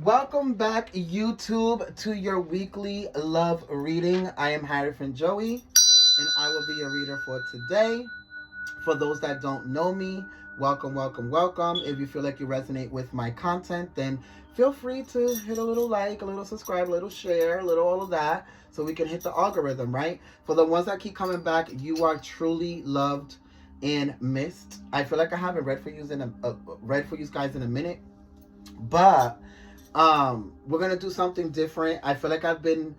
Welcome back, YouTube, to your weekly love reading. I am Hierophant Joey, and I will be your reader for today. For those that don't know me, welcome, welcome, welcome. If you feel like you resonate with my content, then feel free to hit a little like, a little subscribe, a little share, a little all of that, so we can hit the algorithm, right? For the ones that keep coming back, you are truly loved and missed. I feel like I haven't read for you guys in a minute, but we're gonna do something different. I feel like I've been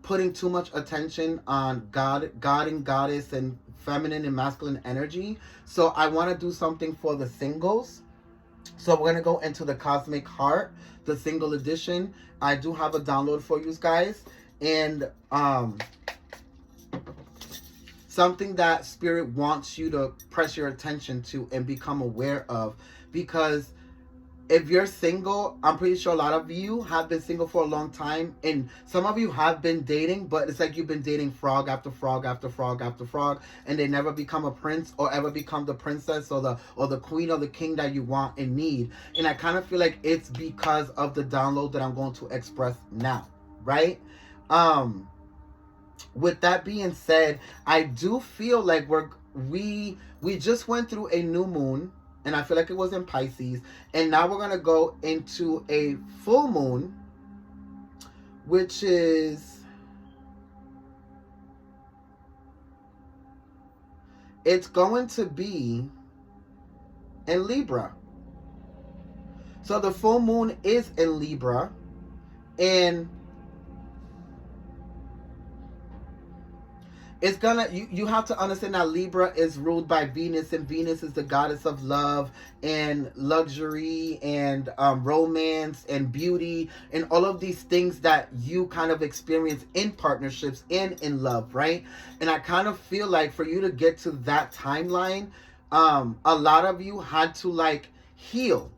putting too much attention on God and goddess and feminine and masculine energy. So I want to do something for the singles. So we're gonna go into the Cosmic Heart, the single edition. I do have a download for you guys, and something that Spirit wants you to press your attention to and become aware of, because if you're single, I'm pretty sure a lot of you have been single for a long time, and some of you have been dating, but it's like you've been dating frog after frog after frog after frog, and they never become a prince or ever become the princess or the queen or the king that you want and need. And I kind of feel like it's because of the download that I'm going to express now, right? With that being said, I do feel like we just went through a new moon, and I feel like it was in Pisces, and now we're gonna go into a full moon, which is, it's going to be in Libra. So the full moon is in Libra, and it's gonna, you have to understand that Libra is ruled by Venus, and Venus is the goddess of love and luxury and romance and beauty and all of these things that you kind of experience in partnerships and in love, right? And I kind of feel like for you to get to that timeline, a lot of you had to like heal.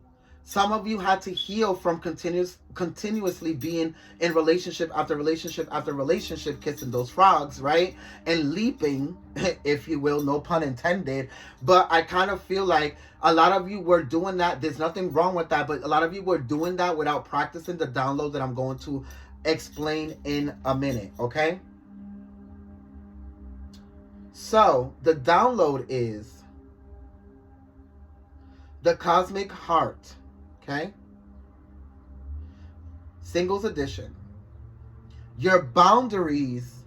Some of you had to heal from continuously being in relationship after relationship after relationship, kissing those frogs, right? And leaping, if you will, no pun intended. But I kind of feel like a lot of you were doing that. There's nothing wrong with that, but a lot of you were doing that without practicing the download that I'm going to explain in a minute, okay? So the download is the Cosmic Heart. Okay? Singles edition. Your boundaries,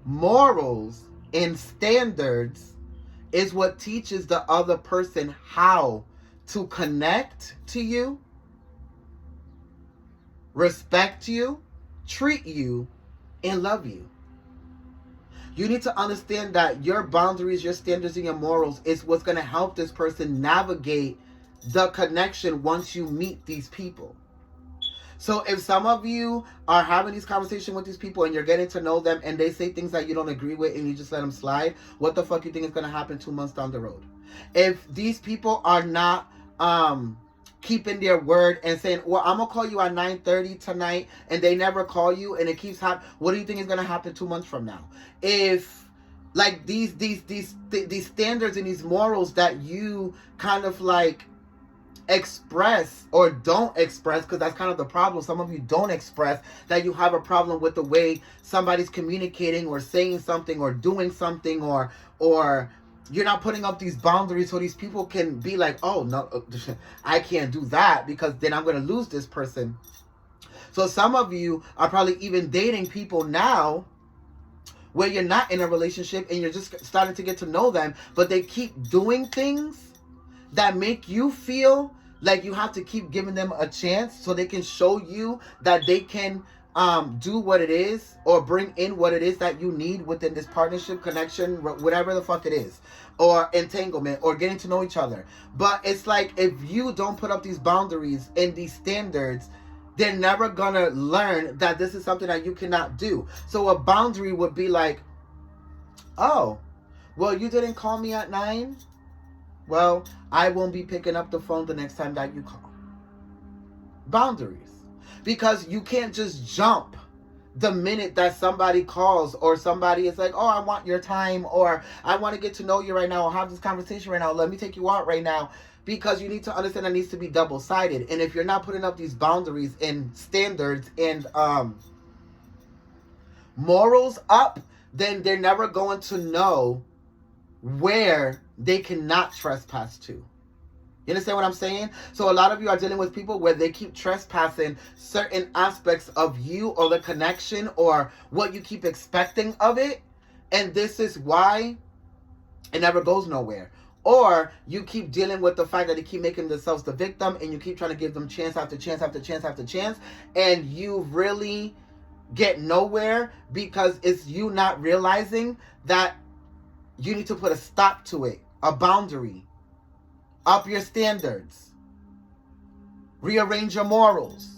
morals, and standards is what teaches the other person how to connect to you, respect you, treat you, and love you. You need to understand that your boundaries, your standards, and your morals is what's going to help this person navigate the connection once you meet these people. So if some of you are having these conversations with these people and you're getting to know them and they say things that you don't agree with and you just let them slide, what the fuck you think is going to happen 2 months down the road? If these people are not keeping their word and saying, well, I'm going to call you at 9:30 tonight, and they never call you and it keeps happening, what do you think is going to happen 2 months from now? If like these standards and these morals that you kind of like express or don't express, because that's kind of the problem. Some of you don't express that you have a problem with the way somebody's communicating or saying something or doing something, or you're not putting up these boundaries so these people can be like, oh no, I can't do that because then I'm going to lose this person. So some of you are probably even dating people now where you're not in a relationship and you're just starting to get to know them, but they keep doing things that make you feel like you have to keep giving them a chance so they can show you that they can do what it is or bring in what it is that you need within this partnership, connection, whatever the fuck it is, or entanglement, or getting to know each other. But it's like, if you don't put up these boundaries and these standards, they're never gonna learn that this is something that you cannot do. So a boundary would be like, oh, well, you didn't call me at 9? Well, I won't be picking up the phone the next time that you call. Boundaries. Because you can't just jump the minute that somebody calls, or somebody is like, oh, I want your time, or I want to get to know you right now, or have this conversation right now, let me take you out right now. because you need to understand that needs to be double-sided. And if you're not putting up these boundaries and standards and morals up, then they're never going to know where they cannot trespass to. You understand what I'm saying? So a lot of you are dealing with people where they keep trespassing certain aspects of you or the connection or what you keep expecting of it. And this is why it never goes nowhere. Or you keep dealing with the fact that they keep making themselves the victim and you keep trying to give them chance after chance after chance after chance. And you really get nowhere because it's you not realizing that you need to put a stop to it, a boundary, up your standards, rearrange your morals.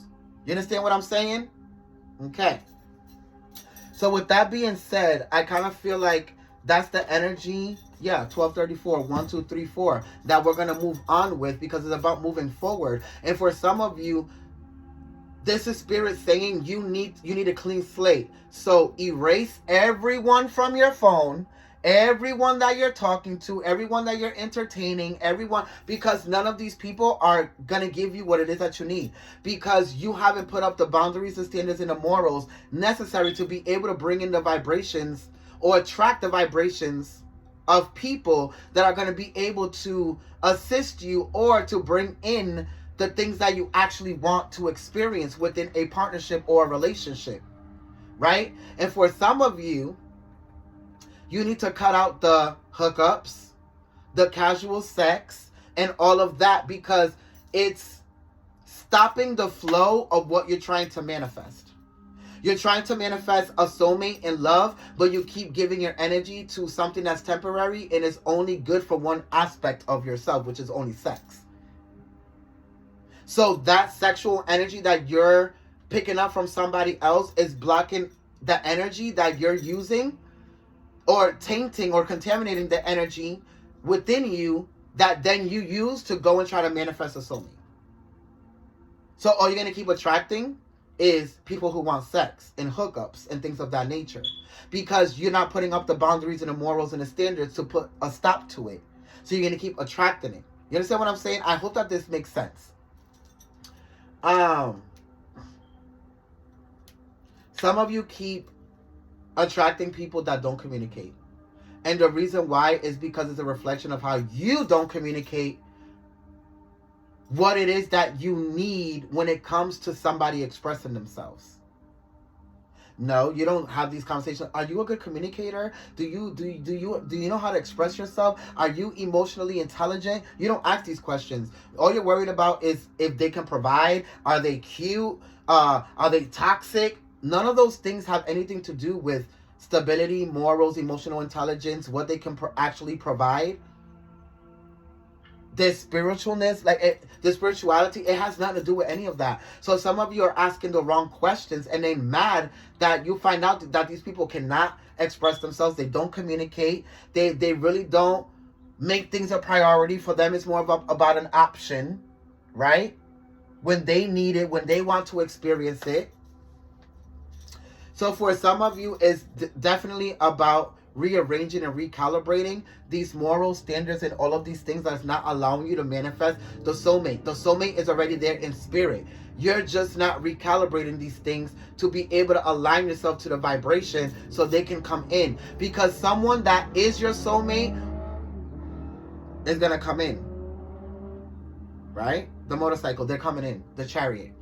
You understand what I'm saying? Okay. So with that being said, I kind of feel like that's the energy, 1234, 1, 2, 3, 4, that we're going to move on with because it's about moving forward. And for some of you, this is spirit saying you need a clean slate. So erase everyone from your phone, everyone that you're talking to, everyone that you're entertaining, everyone, because none of these people are going to give you what it is that you need, because you haven't put up the boundaries, the standards, and the morals necessary to be able to bring in the vibrations or attract the vibrations of people that are going to be able to assist you or to bring in the things that you actually want to experience within a partnership or a relationship, right? And for some of you, you need to cut out the hookups, the casual sex, and all of that because it's stopping the flow of what you're trying to manifest. You're trying to manifest a soulmate in love, but you keep giving your energy to something that's temporary and is only good for one aspect of yourself, which is only sex. So that sexual energy that you're picking up from somebody else is blocking the energy that you're using or tainting or contaminating the energy within you that then you use to go and try to manifest a soulmate. So all you're going to keep attracting is people who want sex and hookups and things of that nature because you're not putting up the boundaries and the morals and the standards to put a stop to it. So you're going to keep attracting it. You understand what I'm saying? I hope that this makes sense. Some of you keep attracting people that don't communicate. And the reason why is because it's a reflection of how you don't communicate what it is that you need when it comes to somebody expressing themselves. No, you don't have these conversations. Are you a good communicator? Do you know how to express yourself? Are you emotionally intelligent? You don't ask these questions. All you're worried about is if they can provide. Are they cute? Are they toxic? None of those things have anything to do with stability, morals, emotional intelligence, what they can actually provide. The spiritualness, the spirituality, it has nothing to do with any of that. So some of you are asking the wrong questions and then mad that you find out that these people cannot express themselves. They don't communicate. They really don't make things a priority. For them, it's more about an option, right? When they need it, when they want to experience it. So for some of you, it's definitely about rearranging and recalibrating these moral standards and all of these things that's not allowing you to manifest the soulmate. The soulmate is already there in spirit. You're just not recalibrating these things to be able to align yourself to the vibration so they can come in. Because someone that is your soulmate is going to come in. Right? The motorcycle, they're coming in. The chariot.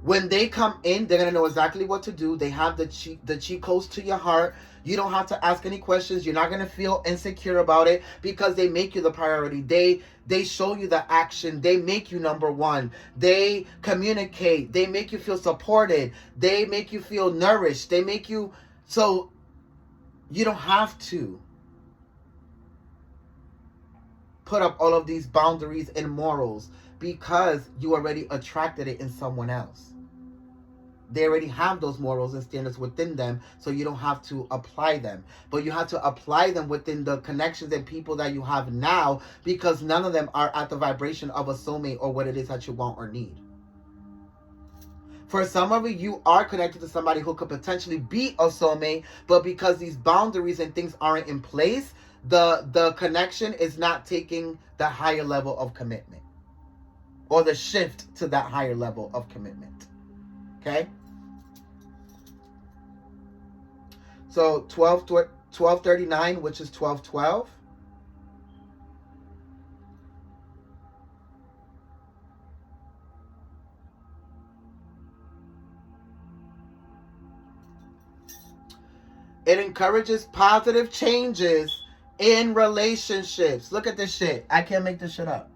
When they come in, they're going to know exactly what to do. They have the cheat codes to your heart. You don't have to ask any questions. You're not going to feel insecure about it because they make you the priority. They show you the action. They make you number one. They communicate. They make you feel supported. They make you feel nourished. They make you... So you don't have to put up all of these boundaries and morals because you already attracted it in someone else. They already have those morals and standards within them, so you don't have to apply them. But you have to apply them within the connections and people that you have now, because none of them are at the vibration of a soulmate or what it is that you want or need. For some of you are connected to somebody who could potentially be a soulmate, but because these boundaries and things aren't in place, The connection is not taking the higher level of commitment or the shift to that higher level of commitment. Okay? So 1239, which is 1212. It encourages positive changes in relationships. Look at this shit. I can't make this shit up.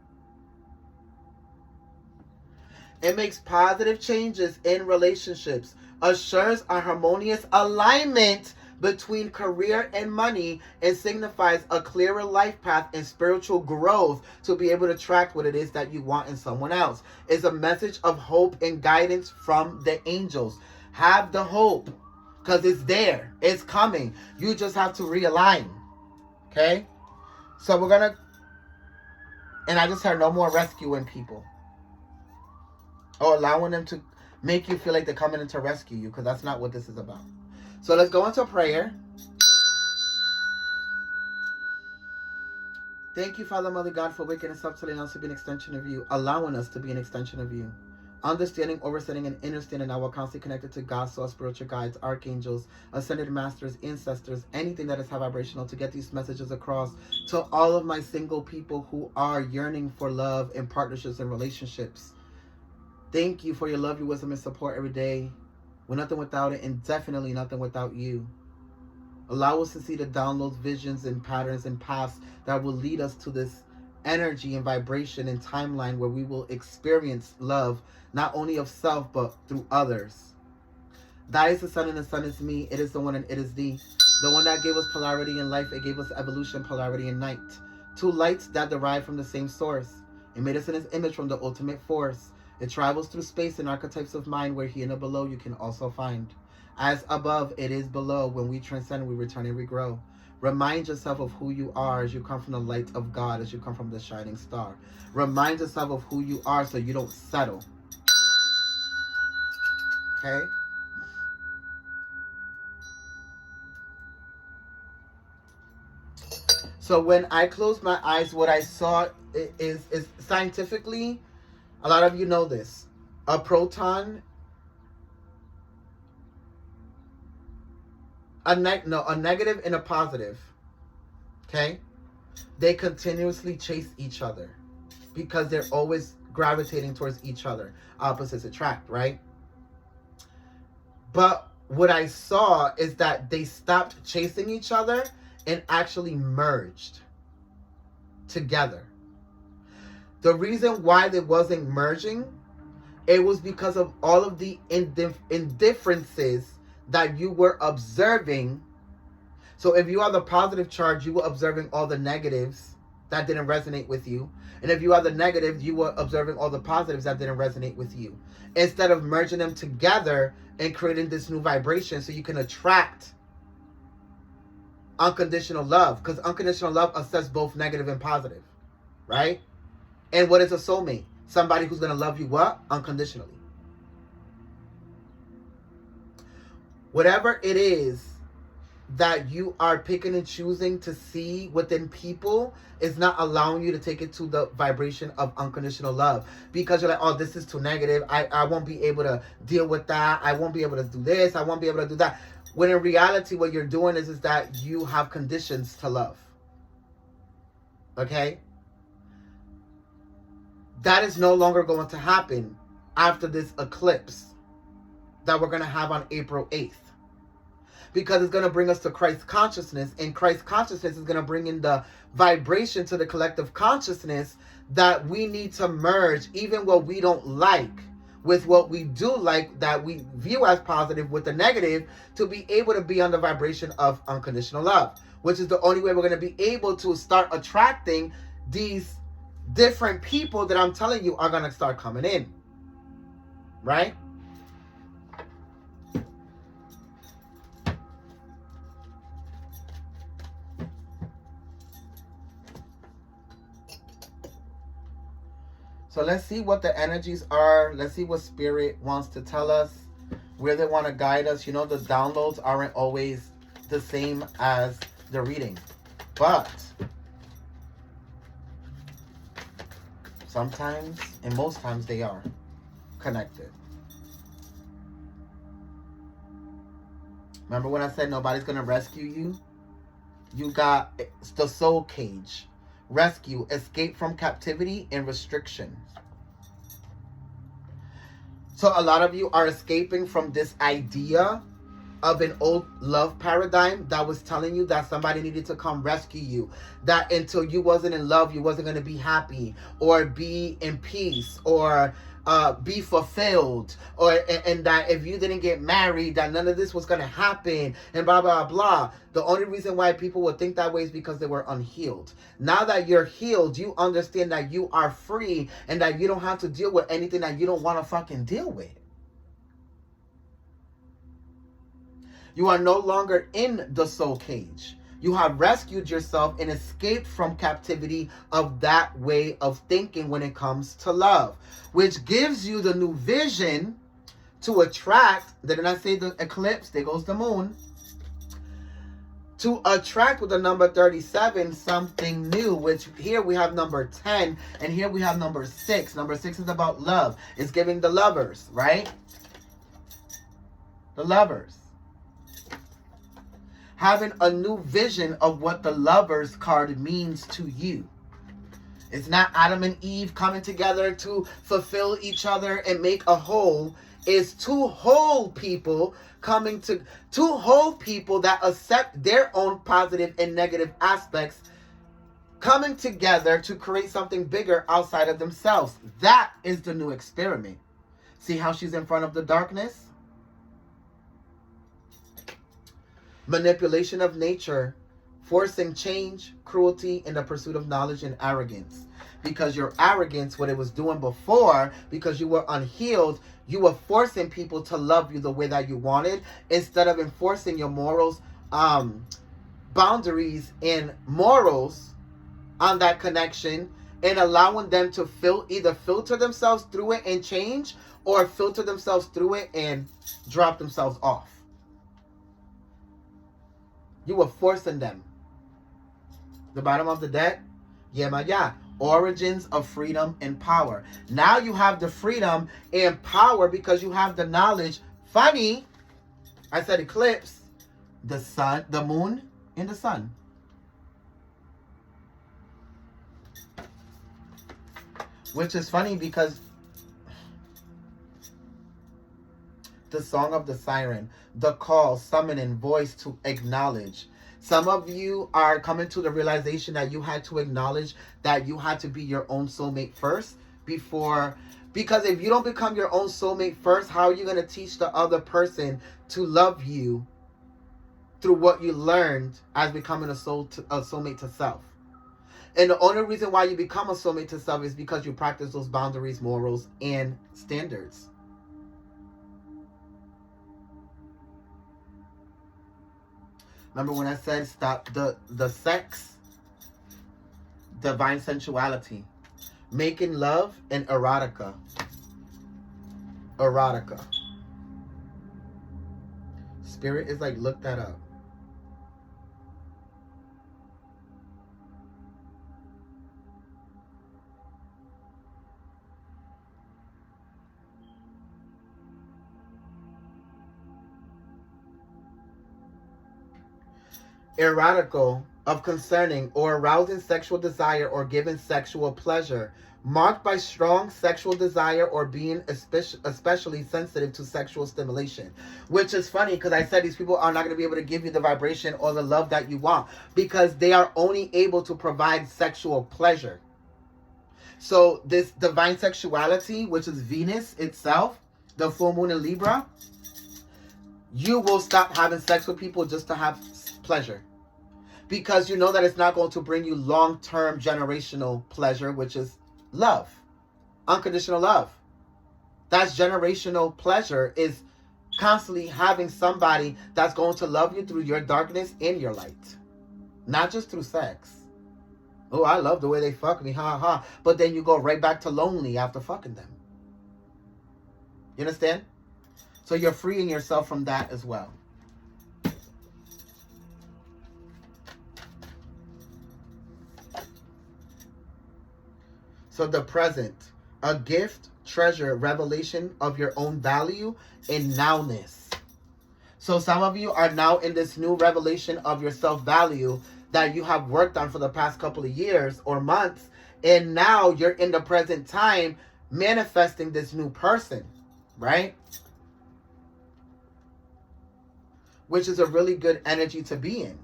It makes positive changes in relationships, assures a harmonious alignment between career and money, and signifies a clearer life path and spiritual growth to be able to track what it is that you want in someone else. It's a message of hope and guidance from the angels. Have the hope, because it's there. It's coming. You just have to realign. Okay? So we're going to... And I just heard no more rescuing people. Or allowing them to make you feel like they're coming in to rescue you, because that's not what this is about. So let's go into prayer. Thank you, Father, Mother God, for waking us up today, us to be an extension of you, allowing us to be an extension of you. Understanding, overstanding, and understanding that we're constantly connected to God, source, spiritual guides, archangels, ascended masters, ancestors, anything that is vibrational, to get these messages across to all of my single people who are yearning for love and partnerships and relationships. Thank you for your love, your wisdom, and support every day. We're nothing without it, and definitely nothing without you. Allow us to see the downloads, visions, and patterns and paths that will lead us to this energy and vibration and timeline where we will experience love, not only of self, but through others. That is the sun, and the sun is me. It is the one, and it is thee. The one that gave us polarity in life, it gave us evolution, polarity, and night. Two lights that derive from the same source. It made us in its image from the ultimate force. It travels through space and archetypes of mind, where here and below you can also find. As above, it is below. When we transcend, we return and regrow. Remind yourself of who you are as you come from the light of God, as you come from the shining star. Remind yourself of who you are so you don't settle. Okay? So when I closed my eyes, what I saw is scientifically, a lot of you know this. A proton, a negative and a positive, okay? They continuously chase each other because they're always gravitating towards each other. Opposites attract, right? But what I saw is that they stopped chasing each other and actually merged together. The reason why they wasn't merging, it was because of all of the indifferences that you were observing. So if you are the positive charge, you were observing all the negatives that didn't resonate with you. And if you are the negative, you were observing all the positives that didn't resonate with you. Instead of merging them together and creating this new vibration so you can attract unconditional love. Because unconditional love accepts both negative and positive, right? And what is a soulmate? Somebody who's going to love you what? Unconditionally. Whatever it is that you are picking and choosing to see within people is not allowing you to take it to the vibration of unconditional love. Because you're like, oh, this is too negative. I won't be able to deal with that. I won't be able to do this. I won't be able to do that. When in reality, what you're doing is that you have conditions to love. Okay? That is no longer going to happen after this eclipse that we're going to have on April 8th. Because it's going to bring us to Christ consciousness. And Christ consciousness is going to bring in the vibration to the collective consciousness that we need to merge even what we don't like with what we do like, that we view as positive, with the negative, to be able to be on the vibration of unconditional love. Which is the only way we're going to be able to start attracting these different people that I'm telling you are going to start coming in. Right? So let's see what the energies are. Let's see what Spirit wants to tell us, where they want to guide us. You know, the downloads aren't always the same as the reading. But sometimes, and most times, they are connected. Remember when I said nobody's going to rescue you? You got the soul cage. Rescue, escape from captivity and restriction. So a lot of you are escaping from this idea of an old love paradigm that was telling you that somebody needed to come rescue you, that until you wasn't in love you wasn't going to be happy or be in peace or be fulfilled, or and that if you didn't get married that none of this was going to happen, and blah blah blah. The only reason why people would think that way is because they were unhealed. Now that you're healed, you understand that you are free and that you don't have to deal with anything that you don't want to fucking deal with. You are no longer in the soul cage. You have rescued yourself and escaped from captivity of that way of thinking when it comes to love, which gives you the new vision to attract. Didn't I say the eclipse? There goes the moon. To attract with the number 37 something new, which here we have number 10 and here we have number 6. Number 6 is about love. It's giving the lovers, right? The lovers. Having a new vision of what the lovers card means to you. It's not Adam and Eve coming together to fulfill each other and make a whole. It's two whole people coming to, two whole people that accept their own positive and negative aspects, coming together to create something bigger outside of themselves. That is the new experiment. See how she's in front of the darkness? Manipulation of nature, forcing change, cruelty, in the pursuit of knowledge, and arrogance. Because your arrogance, what it was doing before, because you were unhealed, you were forcing people to love you the way that you wanted, instead of enforcing your morals, boundaries, and morals on that connection, and allowing them to either filter themselves through it and change, or filter themselves through it and drop themselves off. You were forcing them. The bottom of the deck, yeah. Origins of freedom and power. Now you have the freedom and power because you have the knowledge. Funny, I said eclipse, the sun, the moon, and the sun. Which is funny because the song of the siren, the call, summoning, voice to acknowledge. Some of you are coming to the realization that you had to acknowledge that you had to be your own soulmate first before, because if you don't become your own soulmate first, how are you going to teach the other person to love you through what you learned as becoming a soulmate to self? And the only reason why you become a soulmate to self is because you practice those boundaries, morals, and standards. Remember when I said stop the sex, divine sensuality, making love, and erotica. Erotica. Spirit is like, look that up. Erotical, of concerning or arousing sexual desire or giving sexual pleasure, marked by strong sexual desire or being especially sensitive to sexual stimulation. Which is funny because I said these people are not going to be able to give you the vibration or the love that you want because they are only able to provide sexual pleasure. So this divine sexuality, which is Venus itself, the full moon in Libra, you will stop having sex with people just to have pleasure. Because you know that it's not going to bring you long-term generational pleasure, which is love. Unconditional love. That's generational pleasure, is constantly having somebody that's going to love you through your darkness and your light. Not just through sex. Oh, I love the way they fuck me, ha ha. But then you go right back to lonely after fucking them. You understand? So you're freeing yourself from that as well. So the present, a gift, treasure, revelation of your own value and nowness. So some of you are now in this new revelation of your self-value that you have worked on for the past couple of years or months. And now you're in the present time manifesting this new person, right? Which is a really good energy to be in.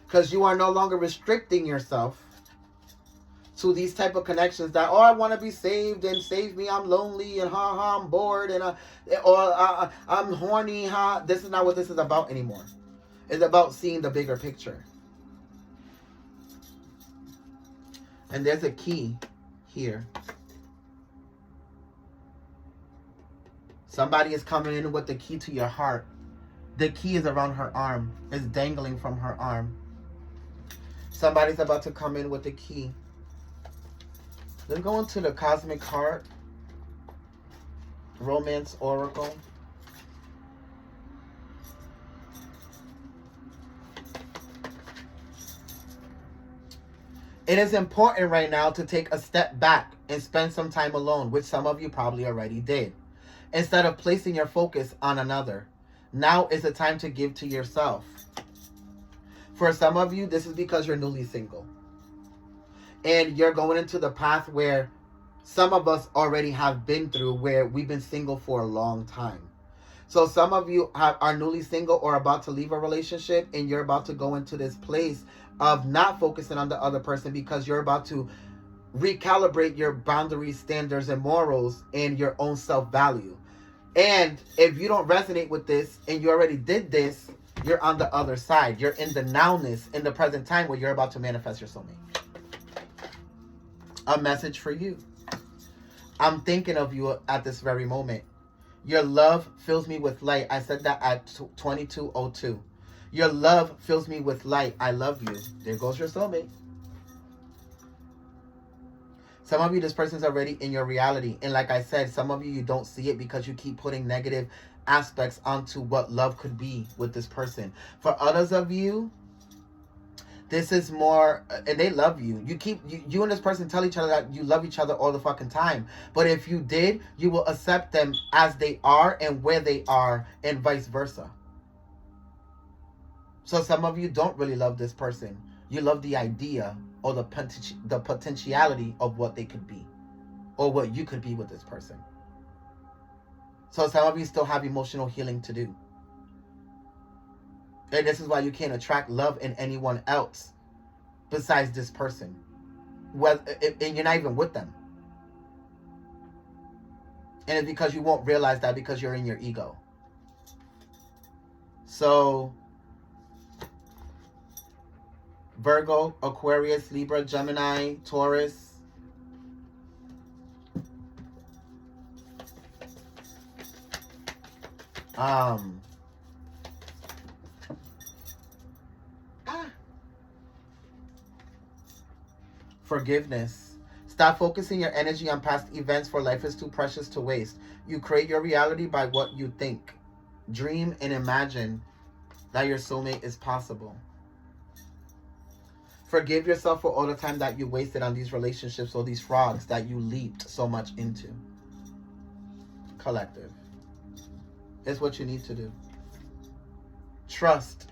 Because you are no longer restricting yourself to these type of connections that, oh, I want to be saved and save me, I'm lonely and I'm bored and I'm horny. This is not what this is about anymore. It's about seeing the bigger picture. And there's a key here. Somebody is coming in with the key to your heart. The key is around her arm. It's dangling from her arm. Somebody's about to come in with the key. Let's go into the Cosmic Heart Romance Oracle. It is important right now to take a step back and spend some time alone, which some of you probably already did. Instead of placing your focus on another, now is the time to give to yourself. For some of you, this is because you're newly single. And you're going into the path where some of us already have been through, where we've been single for a long time. So some of you are newly single or about to leave a relationship, and you're about to go into this place of not focusing on the other person because you're about to recalibrate your boundaries, standards, and morals and your own self-value. And if you don't resonate with this and you already did this, you're on the other side. You're in the nowness, in the present time, where you're about to manifest your soulmate. A message for you. I'm thinking of you at this very moment. Your love fills me with light. I said that at 22:02. Your love fills me with light. I love you. There goes your soulmate. Some of you, this person's already in your reality. And like I said, some of you, you don't see it because you keep putting negative aspects onto what love could be with this person. For others of you, this is more, and they love you. You and this person tell each other that you love each other all the fucking time. But if you did, you will accept them as they are and where they are, and vice versa. So some of you don't really love this person. You love the idea or the potentiality of what they could be, or what you could be with this person. So some of you still have emotional healing to do. And this is why you can't attract love in anyone else besides this person. Well, and you're not even with them. And it's because you won't realize that because you're in your ego. So, Virgo, Aquarius, Libra, Gemini, Taurus. Forgiveness. Stop focusing your energy on past events, for life is too precious to waste. You create your reality by what you think. Dream and imagine that your soulmate is possible. Forgive yourself for all the time that you wasted on these relationships or these frogs that you leaped so much into. Collective. It's what you need to do. Trust.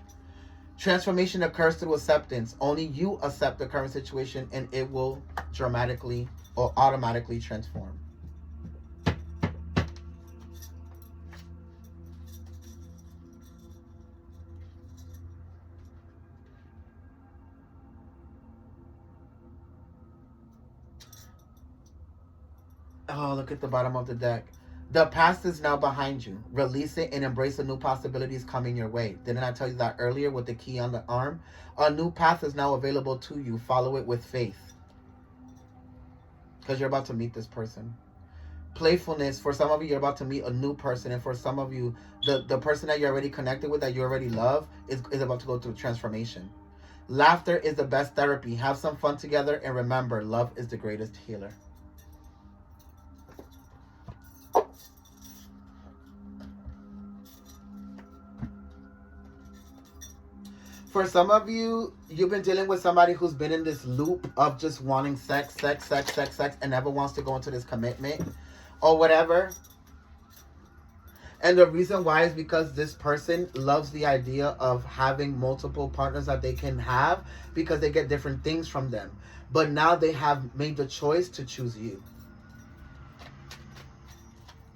Transformation occurs through acceptance. Only you accept the current situation and it will dramatically or automatically transform. Oh, look at the bottom of the deck. The past is now behind you. Release it and embrace the new possibilities coming your way. Didn't I tell you that earlier with the key on the arm? A new path is now available to you. Follow it with faith. Because you're about to meet this person. Playfulness. For some of you, you're about to meet a new person. And for some of you, the person that you're already connected with, that you already love, is about to go through transformation. Laughter is the best therapy. Have some fun together. And remember, love is the greatest healer. For some of you, you've been dealing with somebody who's been in this loop of just wanting sex, sex, sex, sex, sex, and never wants to go into this commitment or whatever. And the reason why is because this person loves the idea of having multiple partners that they can have because they get different things from them. But now they have made the choice to choose you.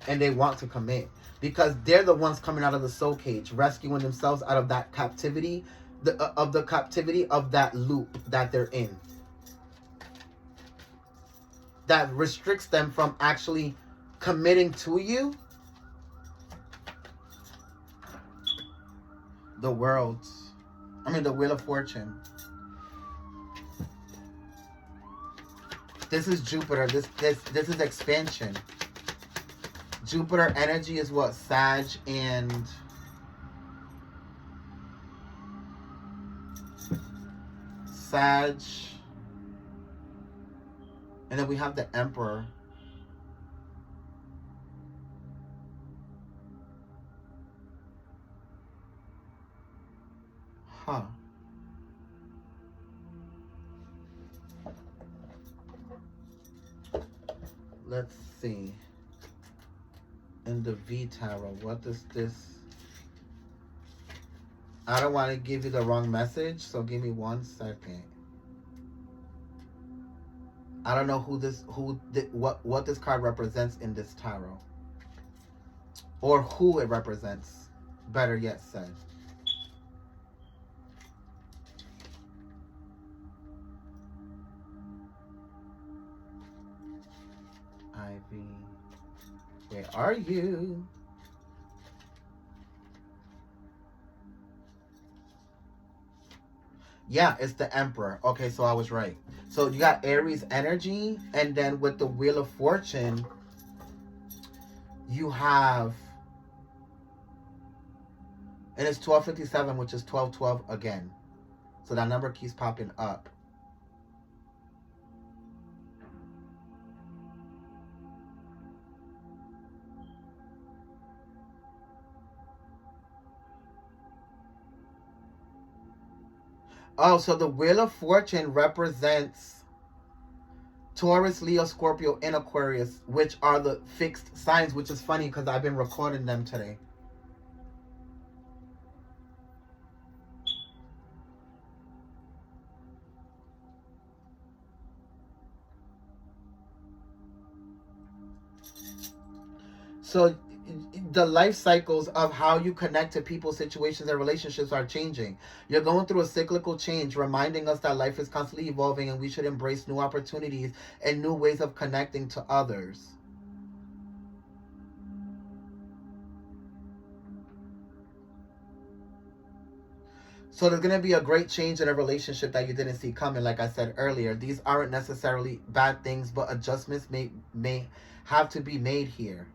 And they want to commit because they're the ones coming out of the soul cage, rescuing themselves out of that captivity, the captivity of that loop that they're in. That restricts them from actually committing to you. The Wheel of Fortune. This is Jupiter. This is expansion. Jupiter energy is what? Sag and Sag. And then we have the Emperor. Huh. Let's see. In the V Tarot, what is this? I don't want to give you the wrong message, so give me 1 second. I don't know what this card represents in this tarot. Or who it represents, better yet said. Ivy, where are you? Yeah, it's the Emperor. Okay, so I was right. So you got Aries energy, and then with the Wheel of Fortune, you have, and it's 1257, which is 1212 again. So that number keeps popping up. Oh, so the Wheel of Fortune represents Taurus, Leo, Scorpio, and Aquarius, which are the fixed signs, which is funny because I've been recording them today. So the life cycles of how you connect to people, situations, and relationships are changing. You're going through a cyclical change, reminding us that life is constantly evolving and we should embrace new opportunities and new ways of connecting to others. So there's going to be a great change in a relationship that you didn't see coming. Like I said earlier, these aren't necessarily bad things, but adjustments may have to be made here.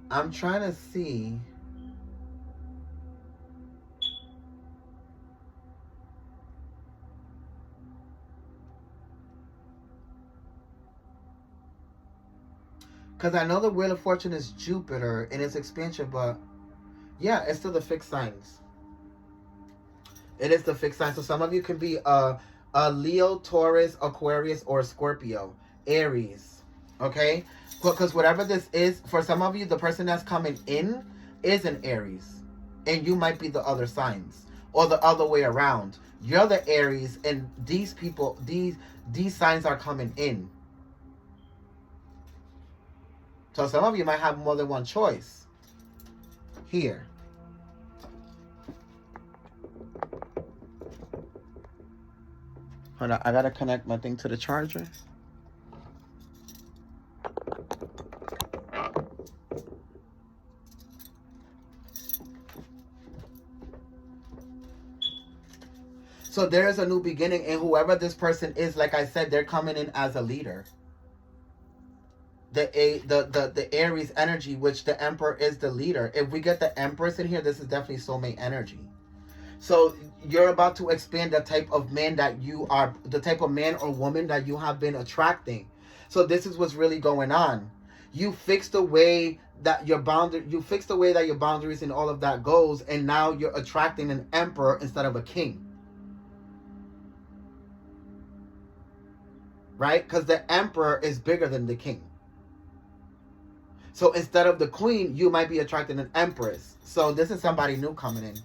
I'm trying to see. Because I know the Wheel of Fortune is Jupiter in its expansion, but yeah, it's still the fixed signs. It is the fixed signs. So some of you can be a Leo, Taurus, Aquarius, or Scorpio, Aries. Okay? Because whatever this is, for some of you, the person that's coming in is an Aries. And you might be the other signs. Or the other way around. You're the Aries, and these people, these signs are coming in. So some of you might have more than one choice. Here. Hold on, I gotta connect my thing to the charger. So there is a new beginning, and whoever this person is, like I said, they're coming in as a leader. the Aries energy, which the Emperor is the leader. If we get the Empress in here, this is definitely soulmate energy. So you're about to expand the type of man that you are, the type of man or woman that you have been attracting. So this is what's really going on. You fix the way that your boundaries and all of that goes, and now you're attracting an emperor instead of a king. Right? Because the emperor is bigger than the king. So instead of the queen, you might be attracting an empress. So this is somebody new coming in.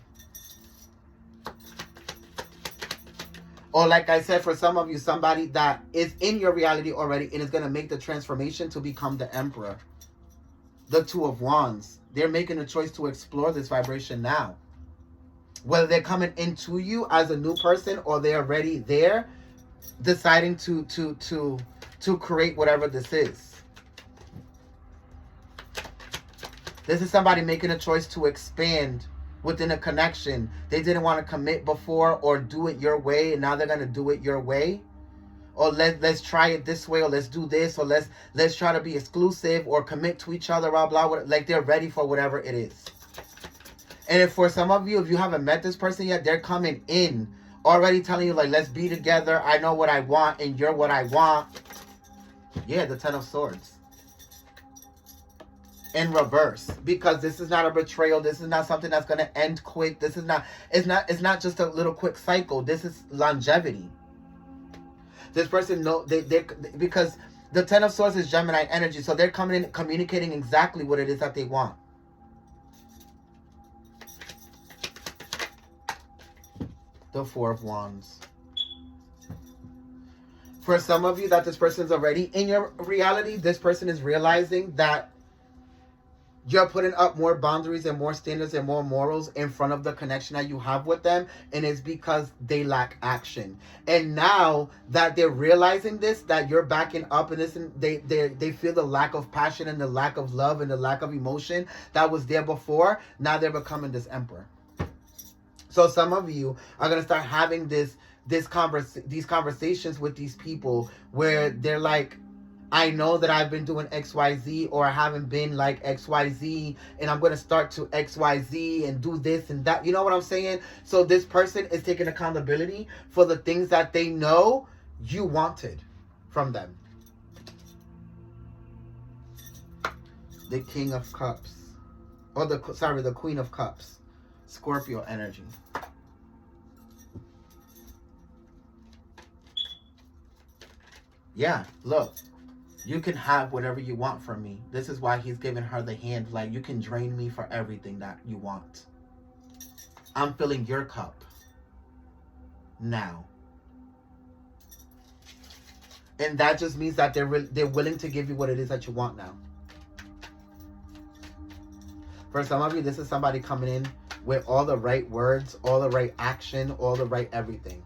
Or like I said, for some of you, somebody that is in your reality already and is going to make the transformation to become the emperor. The Two of Wands. They're making a choice to explore this vibration now. Whether they're coming into you as a new person or they're already there, deciding to create whatever this is. This is somebody making a choice to expand within a connection. They didn't want to commit before or do it your way, and now they're going to do it your way. Or let's try it this way, or let's do this, or let's try to be exclusive or commit to each other, blah, blah, blah. Like they're ready for whatever it is. And if for some of you, if you haven't met this person yet, they're coming in already telling you, like, let's be together. I know what I want and you're what I want. Yeah, the Ten of Swords. In reverse, because this is not a betrayal. This is not something that's going to end quick. This is not, it's not just a little quick cycle. This is longevity. This person know they because the Ten of Swords is Gemini energy, so they're coming in communicating exactly what it is that they want. The Four of Wands. For some of you that this person's already in your reality, this person is realizing that you're putting up more boundaries and more standards and more morals in front of the connection that you have with them. And it's because they lack action. And now that they're realizing this, that you're backing up and this, and they feel the lack of passion and the lack of love and the lack of emotion that was there before. Now they're becoming this emperor. So some of you are going to start having these conversations with these people where they're like, I know that I've been doing XYZ, or I haven't been like XYZ, and I'm going to start to XYZ and do this and that. You know what I'm saying? So this person is taking accountability for the things that they know you wanted from them. The King of Cups. Or the Queen of Cups. Scorpio energy. Yeah, look. You can have whatever you want from me. This is why he's giving her the hand. Like, you can drain me for everything that you want. I'm filling your cup now. And that just means that they're willing to give you what it is that you want now. For some of you, this is somebody coming in with all the right words, all the right action, all the right everything.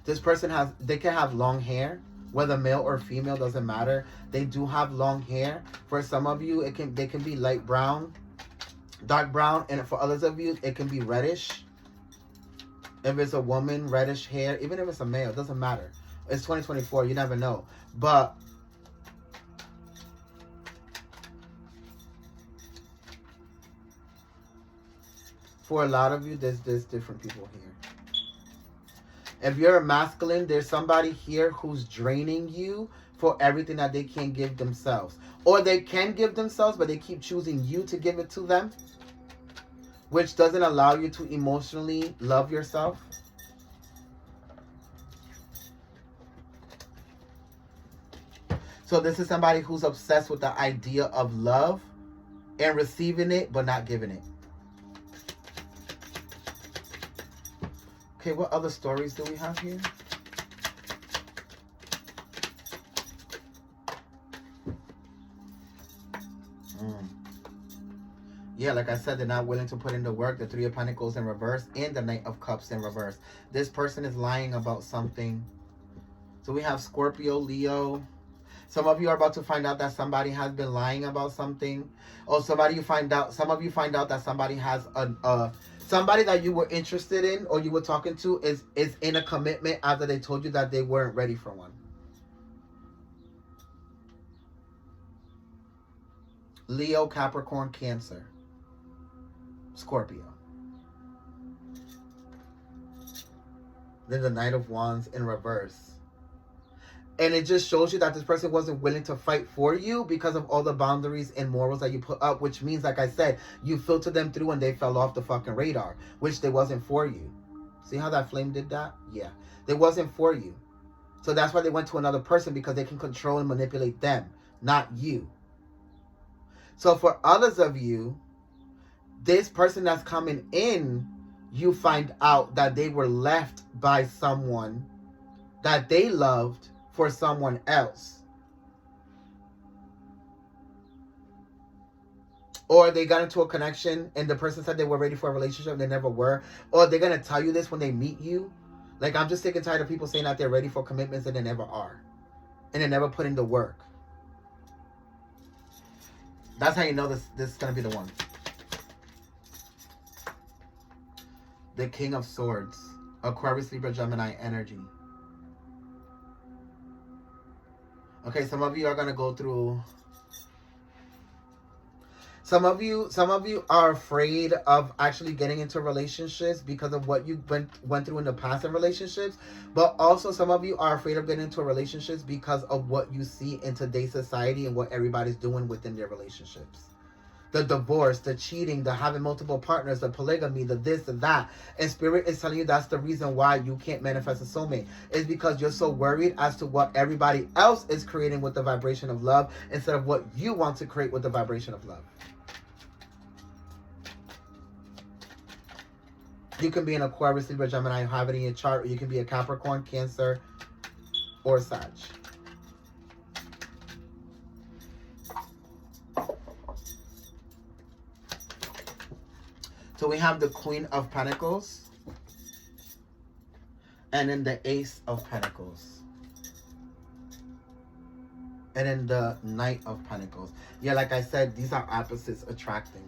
This person they can have long hair, whether male or female, doesn't matter. They do have long hair. For some of you, they can be light brown, dark brown, and for others of you, it can be reddish. If it's a woman, reddish hair, even if it's a male, it doesn't matter. It's 2024, you never know. But for a lot of you, there's different people here. If you're a masculine, there's somebody here who's draining you for everything that they can't give themselves. Or they can give themselves, but they keep choosing you to give it to them, which doesn't allow you to emotionally love yourself. So this is somebody who's obsessed with the idea of love and receiving it, but not giving it. Okay, what other stories do we have here? Yeah, like I said, they're not willing to put in the work. The Three of Pentacles in reverse and the Knight of Cups in reverse. This person is lying about something. So we have Scorpio, Leo. Some of you are about to find out that somebody has been lying about something. Or some of you find out that somebody has somebody that you were interested in or you were talking to is in a commitment after they told you that they weren't ready for one. Leo, Capricorn, Cancer, Scorpio. Then the Knight of Wands in reverse. And it just shows you that this person wasn't willing to fight for you because of all the boundaries and morals that you put up, which means, like I said, you filtered them through and they fell off the fucking radar, which they wasn't for you. See how that flame did that? Yeah. They wasn't for you. So that's why they went to another person, because they can control and manipulate them, not you. So for others of you, this person that's coming in, you find out that they were left by someone that they loved for someone else. Or they got into a connection and the person said they were ready for a relationship and they never were. Or they're going to tell you this when they meet you. Like, I'm just sick and tired of people saying that they're ready for commitments and they never are. And they never put in the work. That's how you know this is going to be the one. The King of Swords. Aquarius, Libra, Gemini energy. Okay, some of you are going to go through... Some of you are afraid of actually getting into relationships because of what you went through in the past in relationships. But also some of you are afraid of getting into relationships because of what you see in today's society and what everybody's doing within their relationships. The divorce, the cheating, the having multiple partners, the polygamy, the this and that. And Spirit is telling you that's the reason why you can't manifest a soulmate. It's because you're so worried as to what everybody else is creating with the vibration of love instead of what you want to create with the vibration of love. You can be an Aquarius, Libra, Gemini, have it in your chart, or you can be a Capricorn, Cancer, or Sag. So we have the Queen of Pentacles, and then the Ace of Pentacles, and then the Knight of Pentacles. Yeah, like I said, these are opposites attracting.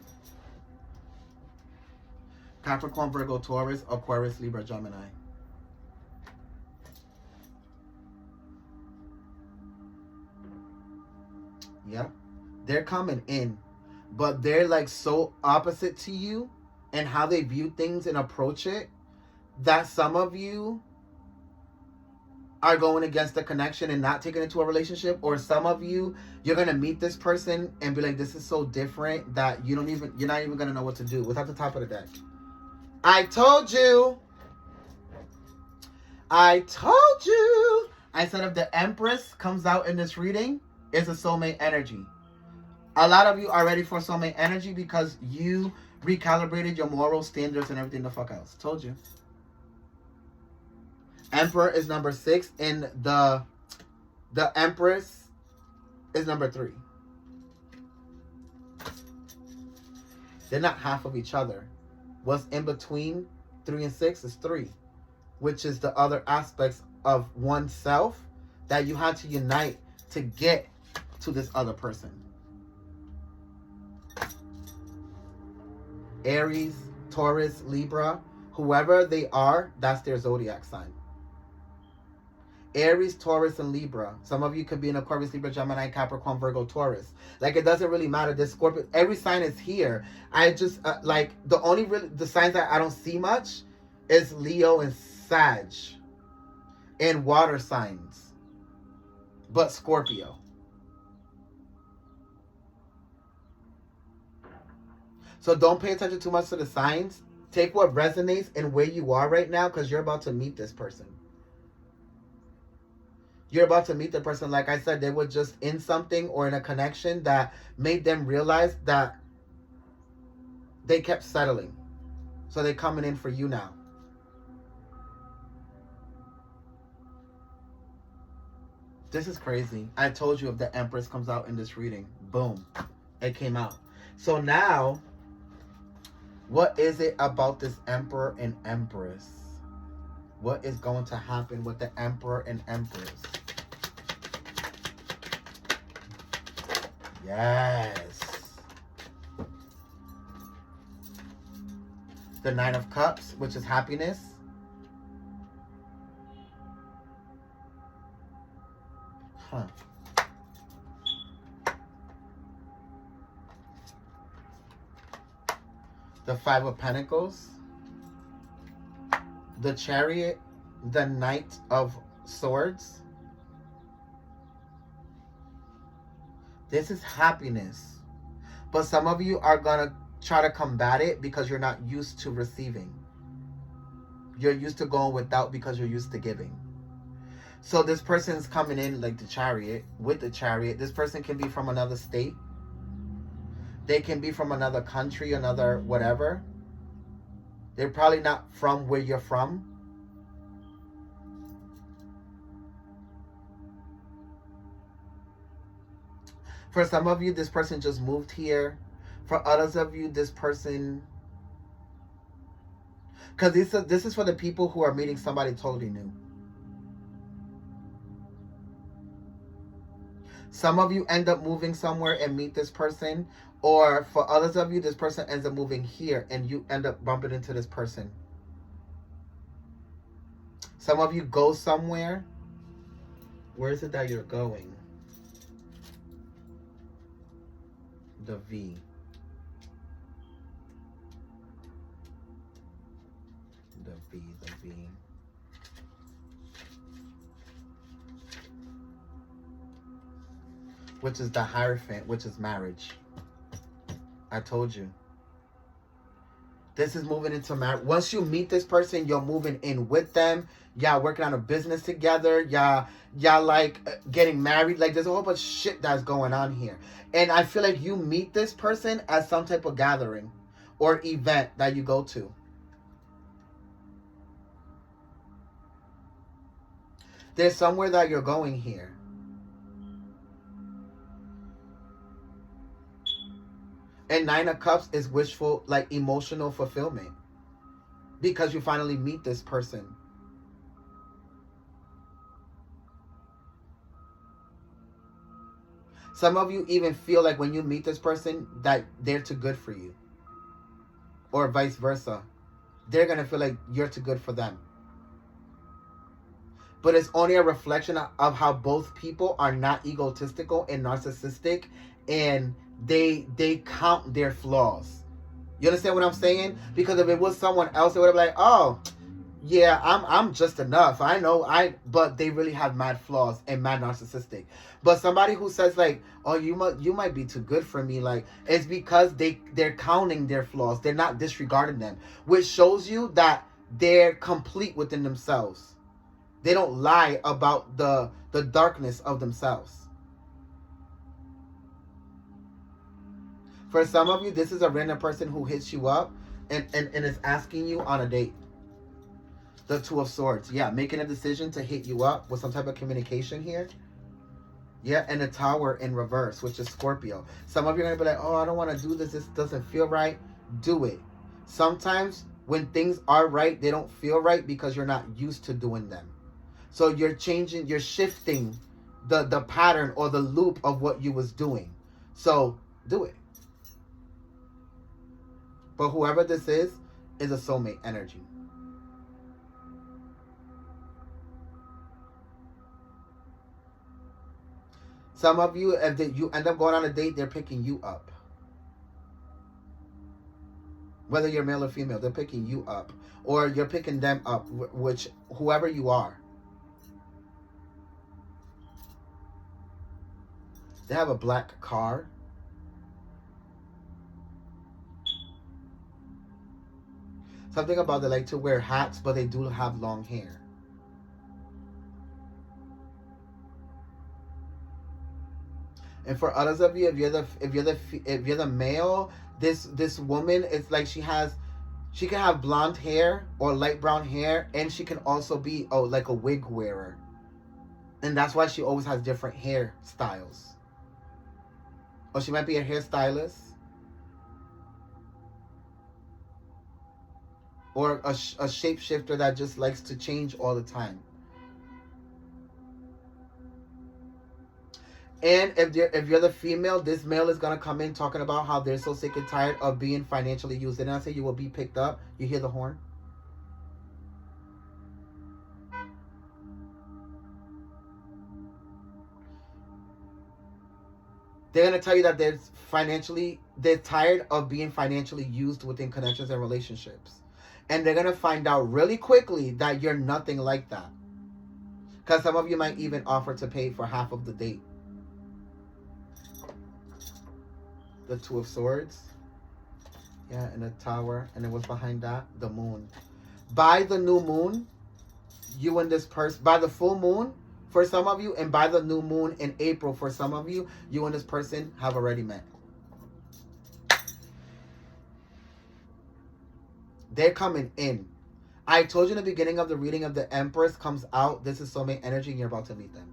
Capricorn, Virgo, Taurus, Aquarius, Libra, Gemini. Yeah. They're coming in. But they're like so opposite to you and how they view things and approach it that some of you are going against the connection and not taking it to a relationship. Or some of you, you're going to meet this person and be like, this is so different that you're not even going to know what to do. What's at the top of the deck? I told you. I told you. I said if the Empress comes out in this reading, it's a soulmate energy. A lot of you are ready for soulmate energy because you recalibrated your moral standards and everything the fuck else. Told you. Emperor is number 6 and the Empress is number 3. They're not half of each other. What's in between 3 and 6 is 3, which is the other aspects of oneself that you had to unite to get to this other person. Aries, Taurus, Libra, whoever they are, that's their zodiac sign. Aries, Taurus, and Libra. Some of you could be an Aquarius, Libra, Gemini, Capricorn, Virgo, Taurus. Like, it doesn't really matter. This Scorpio, every sign is here. I just, like, the signs that I don't see much is Leo and Sag. And water signs. But Scorpio. So don't pay attention too much to the signs. Take what resonates and where you are right now, because you're about to meet this person. You're about to meet the person. Like I said, they were just in something or in a connection that made them realize that they kept settling. So they're coming in for you now. This is crazy. I told you if the Empress comes out in this reading, boom, it came out. So now, what is it about this Emperor and Empress? What is going to happen with the Emperor and Empress? Yes. The Nine of Cups, which is happiness. Huh. The Five of Pentacles. The Chariot. The Knight of Swords. This is happiness. But some of you are going to try to combat it because you're not used to receiving. You're used to going without because you're used to giving. So this person's coming in like the Chariot, with the Chariot. This person can be from another state. They can be from another country, another whatever. They're probably not from where you're from. For some of you, this person just moved here. For others of you, this person... Because this is for the people who are meeting somebody totally new. Some of you end up moving somewhere and meet this person. Or for others of you, this person ends up moving here and you end up bumping into this person. Some of you go somewhere. Where is it that you're going? The V. The V. Which is the Hierophant, which is marriage. I told you. This is moving into marriage. Once you meet this person, you're moving in with them. Y'all working on a business together. Y'all like getting married. Like there's a whole bunch of shit that's going on here. And I feel like you meet this person at some type of gathering or event that you go to. There's somewhere that you're going here. And Nine of Cups is wishful, like emotional fulfillment. Because you finally meet this person. Some of you even feel like when you meet this person that they're too good for you. Or vice versa. They're going to feel like you're too good for them. But it's only a reflection of how both people are not egotistical and narcissistic. And they count their flaws. You understand what I'm saying? Because if it was someone else, they would have been like, oh, yeah, I'm just enough. I know, but they really have mad flaws and mad narcissistic. But somebody who says like, oh, you might be too good for me, like, it's because they're counting their flaws. They're not disregarding them, which shows you that they're complete within themselves. They don't lie about the darkness of themselves. For some of you, this is a random person who hits you up and is asking you on a date. The Two of Swords. Yeah, making a decision to hit you up with some type of communication here. Yeah, and the Tower in reverse, which is Scorpio. Some of you are going to be like, oh, I don't want to do this. This doesn't feel right. Do it. Sometimes when things are right, they don't feel right because you're not used to doing them. So you're shifting the pattern or the loop of what you was doing. So do it. But whoever this is a soulmate energy. Some of you, if you end up going on a date, they're picking you up. Whether you're male or female, they're picking you up. Or you're picking them up, which whoever you are. They have a black car. Something about they like to wear hats, but they do have long hair. And for others of you, if you're the male, this woman, it's like she can have blonde hair or light brown hair, and she can also be like a wig wearer. And that's why she always has different hairstyles. Or she might be a hairstylist. Or a shapeshifter that just likes to change all the time. And if you're the female, this male is gonna come in talking about how they're so sick and tired of being financially used. Didn't I say you will be picked up? You hear the horn? They're gonna tell you that they're tired of being financially used within connections and relationships. And they're gonna find out really quickly that you're nothing like that. Because some of you might even offer to pay for half of the date. The Two of Swords. Yeah, and the Tower. And then what's behind that? The Moon. By the new moon, you and this person, by the full moon for some of you, and by the new moon in April for some of you, you and this person have already met. They're coming in. I told you in the beginning of the reading of the Empress comes out. This is soulmate energy and you're about to meet them.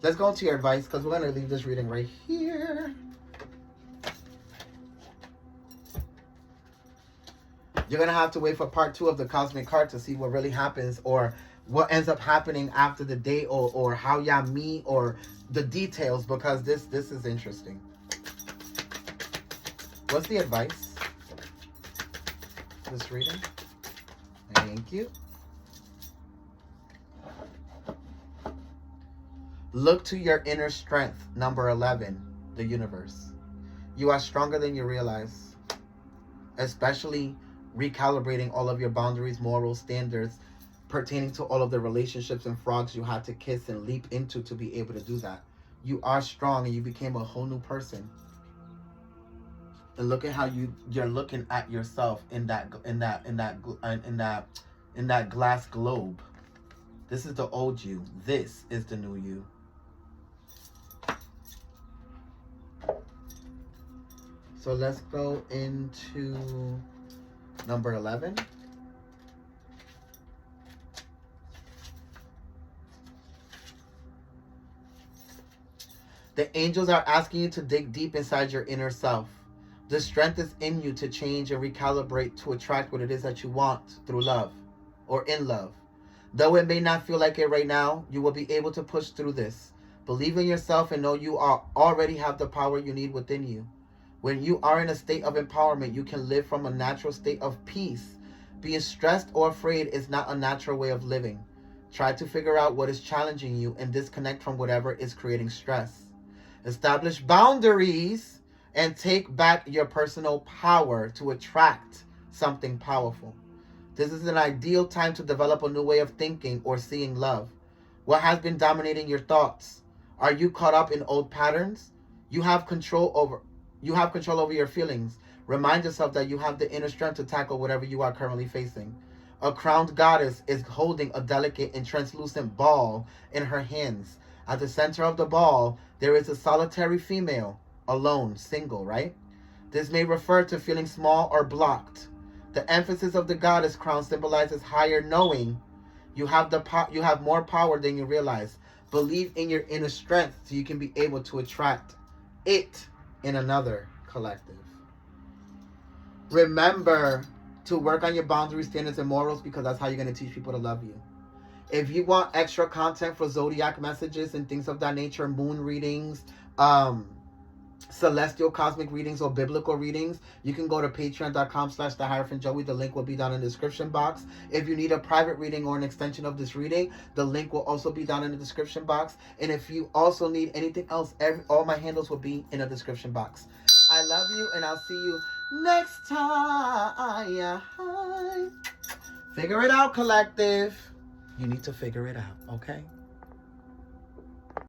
Let's go into your advice because we're going to leave this reading right here. You're going to have to wait for part 2 of the cosmic card to see what really happens or what ends up happening after the date or how y'all meet or the details because this is interesting. What's the advice? This reading? Thank you. Look to your inner strength. Number 11, the universe. You are stronger than you realize. Especially recalibrating all of your boundaries, morals, standards pertaining to all of the relationships and frogs you had to kiss and leap into to be able to do that. You are strong and you became a whole new person. And look at how you're looking at yourself in that glass globe. This is the old you. This is the new you. So let's go into number 11. The angels are asking you to dig deep inside your inner self. The strength is in you to change and recalibrate to attract what it is that you want through love or in love. Though it may not feel like it right now, you will be able to push through this. Believe in yourself and know you already have the power you need within you. When you are in a state of empowerment, you can live from a natural state of peace. Being stressed or afraid is not a natural way of living. Try to figure out what is challenging you and disconnect from whatever is creating stress. Establish boundaries and take back your personal power to attract something powerful. This is an ideal time to develop a new way of thinking or seeing love. What has been dominating your thoughts? Are you caught up in old patterns? You have control over your feelings. Remind yourself that you have the inner strength to tackle whatever you are currently facing. A crowned goddess is holding a delicate and translucent ball in her hands. At the center of the ball, there is a solitary female, alone, single, right? This may refer to feeling small or blocked. The emphasis of the goddess crown symbolizes higher knowing. You have more power than you realize. Believe in your inner strength so you can be able to attract it in another collective. Remember to work on your boundaries, standards, and morals because that's how you're going to teach people to love you. If you want extra content for zodiac messages and things of that nature, moon readings, celestial cosmic readings or biblical readings, you can go to patreon.com/the Hierophant Joey. The link will be down in the description box. If you need a private reading or an extension of this reading, the link will also be down in the description box. And if you also need anything else, all my handles will be in the description box. I love you and I'll see you next time. Figure it out, collective. You need to figure it out, okay?